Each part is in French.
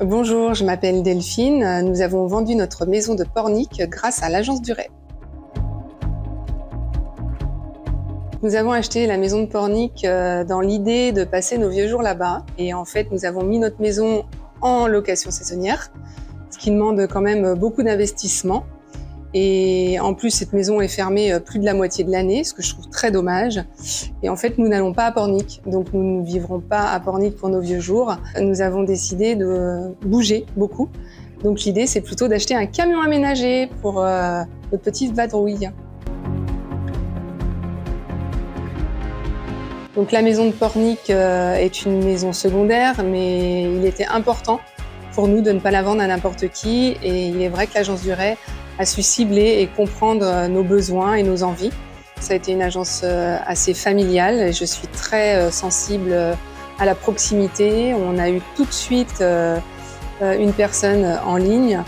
Bonjour, je m'appelle Delphine. Nous avons vendu notre maison de Pornic grâce à l'agence Duret. Nous avons acheté la maison de Pornic dans l'idée de passer nos vieux jours là-bas. Et en fait, nous avons mis notre maison en location saisonnière, ce qui demande quand même beaucoup d'investissement. Et en plus, cette maison est fermée plus de la moitié de l'année, ce que je trouve très dommage. Et en fait, nous n'allons pas à Pornic, donc nous ne vivrons pas à Pornic pour nos vieux jours. Nous avons décidé de bouger beaucoup. Donc l'idée, c'est plutôt d'acheter un camion aménagé pour notre petite vadrouille. Donc la maison de Pornic est une maison secondaire, mais il était important pour nous de ne pas la vendre à n'importe qui. Et il est vrai que l'agence Duret a su cibler et comprendre nos besoins et nos envies. Ça a été une agence assez familiale et je suis très sensible à la proximité. On a eu tout de suite une personne en ligne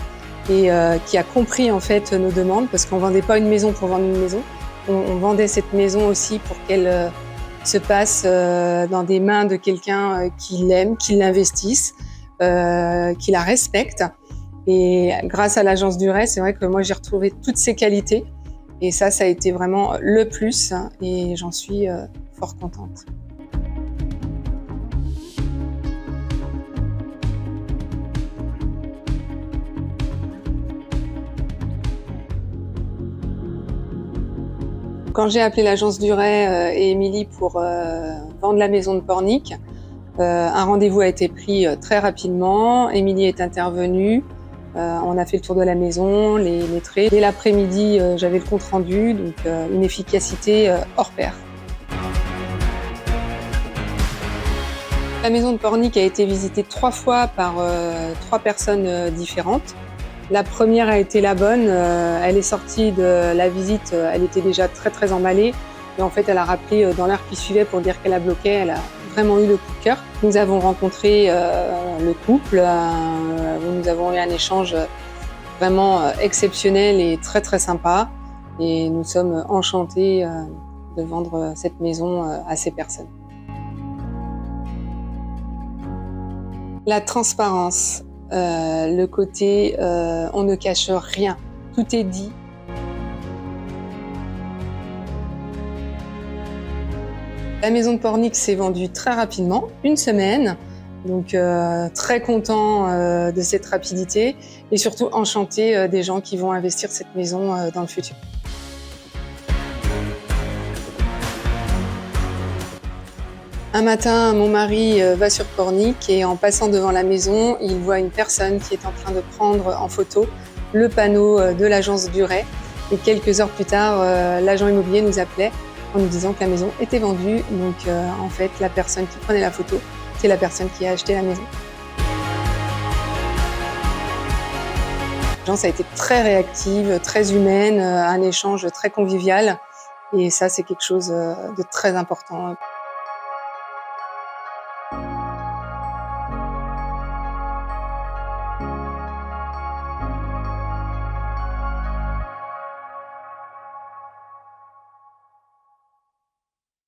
et qui a compris en fait nos demandes, parce qu'on ne vendait pas une maison pour vendre une maison. On vendait cette maison aussi pour qu'elle se passe dans des mains de quelqu'un qui l'aime, qui l'investisse, qui la respecte. Et grâce à l'agence Duret, c'est vrai que moi j'ai retrouvé toutes ces qualités. Et ça a été vraiment le plus et j'en suis fort contente. Quand j'ai appelé l'agence Duret et Émilie pour vendre la maison de Pornic, un rendez-vous a été pris très rapidement. Émilie est intervenue. On a fait le tour de la maison, les traits. Dès l'après-midi, j'avais le compte-rendu, donc une efficacité hors pair. La maison de Pornic a été visitée 3 fois par 3 personnes différentes. La première a été la bonne. Elle est sortie de la visite, elle était déjà très emballée. Et en fait, elle a rappelé dans l'heure qui suivait pour dire qu'elle a bloqué. Elle a vraiment eu le coup de cœur. Nous avons rencontré le couple, où nous avons eu un échange vraiment exceptionnel et très sympa. Et nous sommes enchantés de vendre cette maison à ces personnes. La transparence, le côté on ne cache rien, tout est dit. La maison de Pornic s'est vendue très rapidement, une semaine, donc très content de cette rapidité et surtout enchanté des gens qui vont investir cette maison dans le futur. Un matin, mon mari va sur Pornic et en passant devant la maison, il voit une personne qui est en train de prendre en photo le panneau de l'agence Duret. Et quelques heures plus tard, l'agent immobilier nous appelait en nous disant que la maison était vendue. Donc en fait, la personne qui prenait la photo, c'est la personne qui a acheté la maison. L'agence a été très réactive, très humaine, un échange très convivial. Et ça, c'est quelque chose de très important.